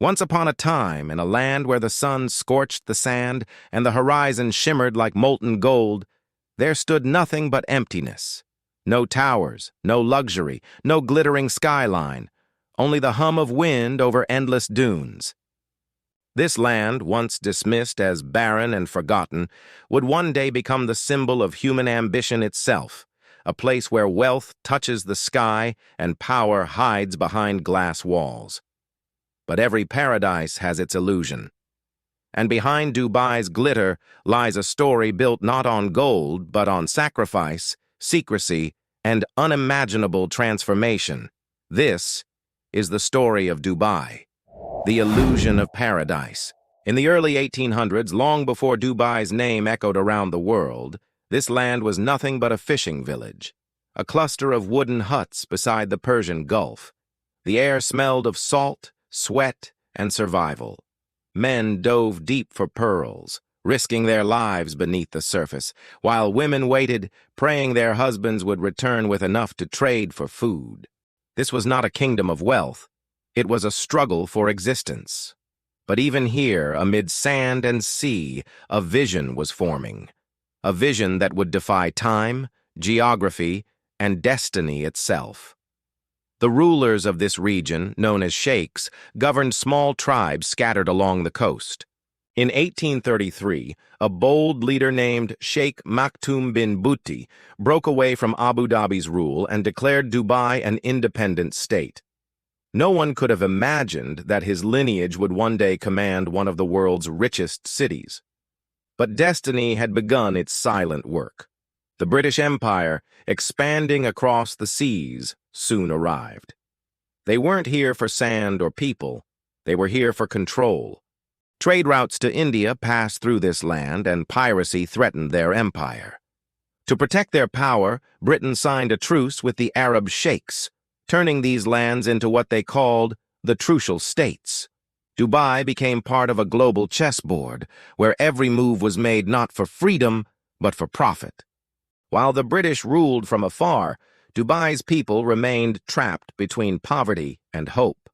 Once upon a time, in a land where the sun scorched the sand and the horizon shimmered like molten gold, there stood nothing but emptiness. No towers, no luxury, no glittering skyline, only the hum of wind over endless dunes. This land, once dismissed as barren and forgotten, would one day become the symbol of human ambition itself, a place where wealth touches the sky and power hides behind glass walls. But every paradise has its illusion. And behind Dubai's glitter lies a story built not on gold, but on sacrifice, secrecy, and unimaginable transformation. This is the story of Dubai, the illusion of paradise. In the early 1800s, long before Dubai's name echoed around the world, this land was nothing but a fishing village, a cluster of wooden huts beside the Persian Gulf. The air smelled of salt, sweat, and survival. Men dove deep for pearls, risking their lives beneath the surface, while women waited, praying their husbands would return with enough to trade for food. This was not a kingdom of wealth. It was a struggle for existence. But even here, amid sand and sea, a vision was forming. A vision that would defy time, geography, and destiny itself. The rulers of this region, known as sheikhs, governed small tribes scattered along the coast. In 1833, a bold leader named Sheikh Maktoum bin Butti broke away from Abu Dhabi's rule and declared Dubai an independent state. No one could have imagined that his lineage would one day command one of the world's richest cities. But destiny had begun its silent work. The British Empire, expanding across the seas, soon arrived. They weren't here for sand or people. They were here for control. Trade routes to India passed through this land, and piracy threatened their empire. To protect their power, Britain signed a truce with the Arab sheikhs, turning these lands into what they called the Trucial States. Dubai became part of a global chessboard, where every move was made not for freedom, but for profit. While the British ruled from afar, Dubai's people remained trapped between poverty and hope.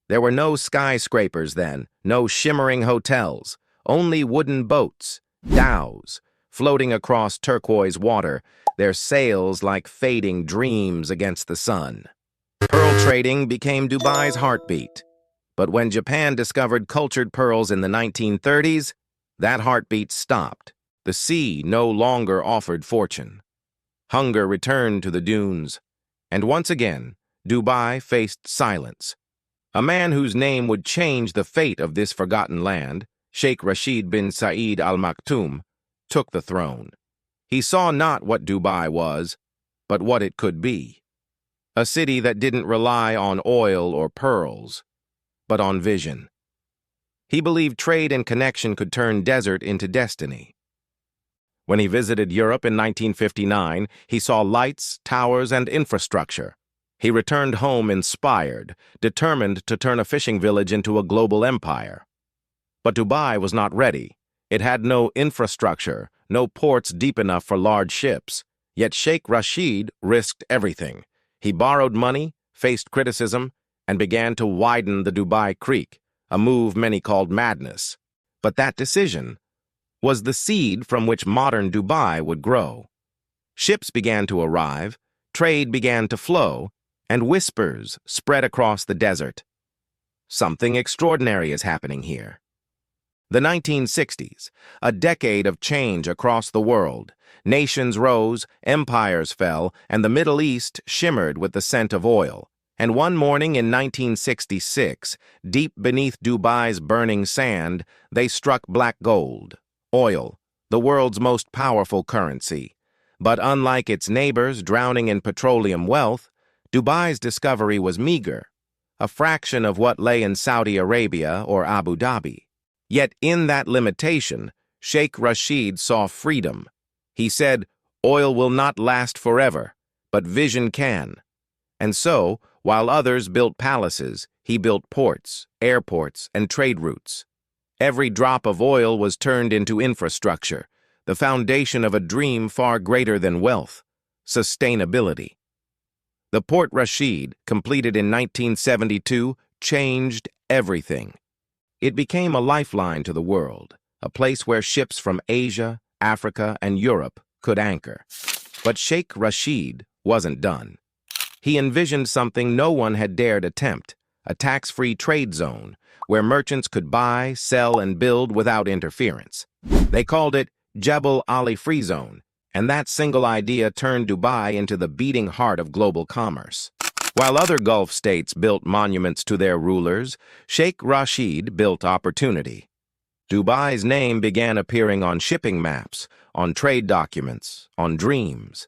There were no skyscrapers then, no shimmering hotels, only wooden boats, dhows, floating across turquoise water, their sails like fading dreams against the sun. Pearl trading became Dubai's heartbeat. But when Japan discovered cultured pearls in the 1930s, that heartbeat stopped. The sea no longer offered fortune. Hunger returned to the dunes, and once again, Dubai faced silence. A man whose name would change the fate of this forgotten land, Sheikh Rashid bin Saeed Al Maktoum, took the throne. He saw not what Dubai was, but what it could be. A city that didn't rely on oil or pearls, but on vision. He believed trade and connection could turn desert into destiny. When he visited Europe in 1959, he saw lights, towers, and infrastructure. He returned home inspired, determined to turn a fishing village into a global empire. But Dubai was not ready. It had no infrastructure, no ports deep enough for large ships. Yet Sheikh Rashid risked everything. He borrowed money, faced criticism, and began to widen the Dubai Creek, a move many called madness. But that decision was the seed from which modern Dubai would grow. Ships began to arrive, trade began to flow, and whispers spread across the desert. Something extraordinary is happening here. The 1960s, a decade of change across the world. Nations rose, empires fell, and the Middle East shimmered with the scent of oil. And one morning in 1966, deep beneath Dubai's burning sand, they struck black gold. Oil, the world's most powerful currency. But unlike its neighbors drowning in petroleum wealth, Dubai's discovery was meager, a fraction of what lay in Saudi Arabia or Abu Dhabi. Yet in that limitation, Sheikh Rashid saw freedom. He said, "Oil will not last forever, but vision can." And so, while others built palaces, he built ports, airports, and trade routes. Every drop of oil was turned into infrastructure, the foundation of a dream far greater than wealth, sustainability. The Port Rashid, completed in 1972, changed everything. It became a lifeline to the world, a place where ships from Asia, Africa, and Europe could anchor. But Sheikh Rashid wasn't done. He envisioned something no one had dared attempt, a tax-free trade zone where merchants could buy, sell, and build without interference. They called it Jebel Ali Free Zone, and that single idea turned Dubai into the beating heart of global commerce. While other Gulf states built monuments to their rulers, Sheikh Rashid built opportunity. Dubai's name began appearing on shipping maps, on trade documents, on dreams.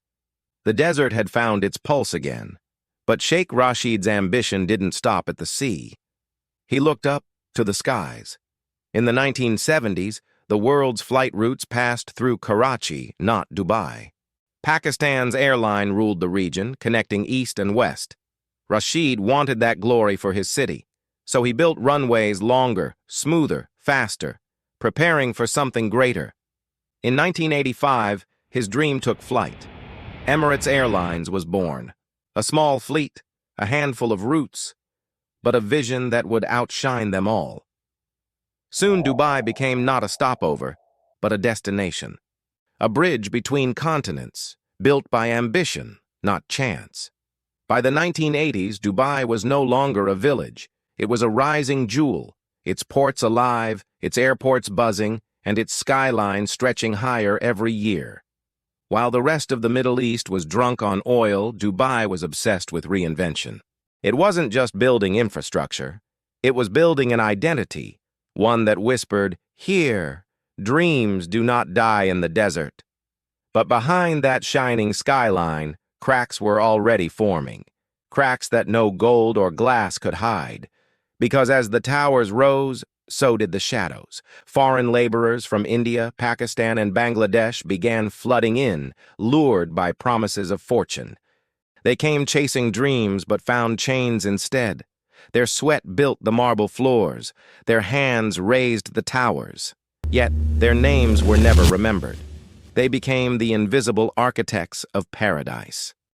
The desert had found its pulse again, but Sheikh Rashid's ambition didn't stop at the sea. He looked up to the skies. In the 1970s, the world's flight routes passed through Karachi, not Dubai. Pakistan's airline ruled the region, connecting east and west. Rashid wanted that glory for his city, so he built runways longer, smoother, faster, preparing for something greater. In 1985, his dream took flight. Emirates Airlines was born. A small fleet, a handful of routes, but a vision that would outshine them all. Soon Dubai became not a stopover, but a destination. A bridge between continents, built by ambition, not chance. By the 1980s, Dubai was no longer a village. It was a rising jewel, its ports alive, its airports buzzing, and its skyline stretching higher every year. While the rest of the Middle East was drunk on oil, Dubai was obsessed with reinvention. It wasn't just building infrastructure. It was building an identity, one that whispered, "Here, dreams do not die in the desert." But behind that shining skyline, cracks were already forming, cracks that no gold or glass could hide. Because as the towers rose, so did the shadows. Foreign laborers from India, Pakistan, and Bangladesh began flooding in, lured by promises of fortune. They came chasing dreams but found chains instead. Their sweat built the marble floors. Their hands raised the towers. Yet their names were never remembered. They became the invisible architects of paradise.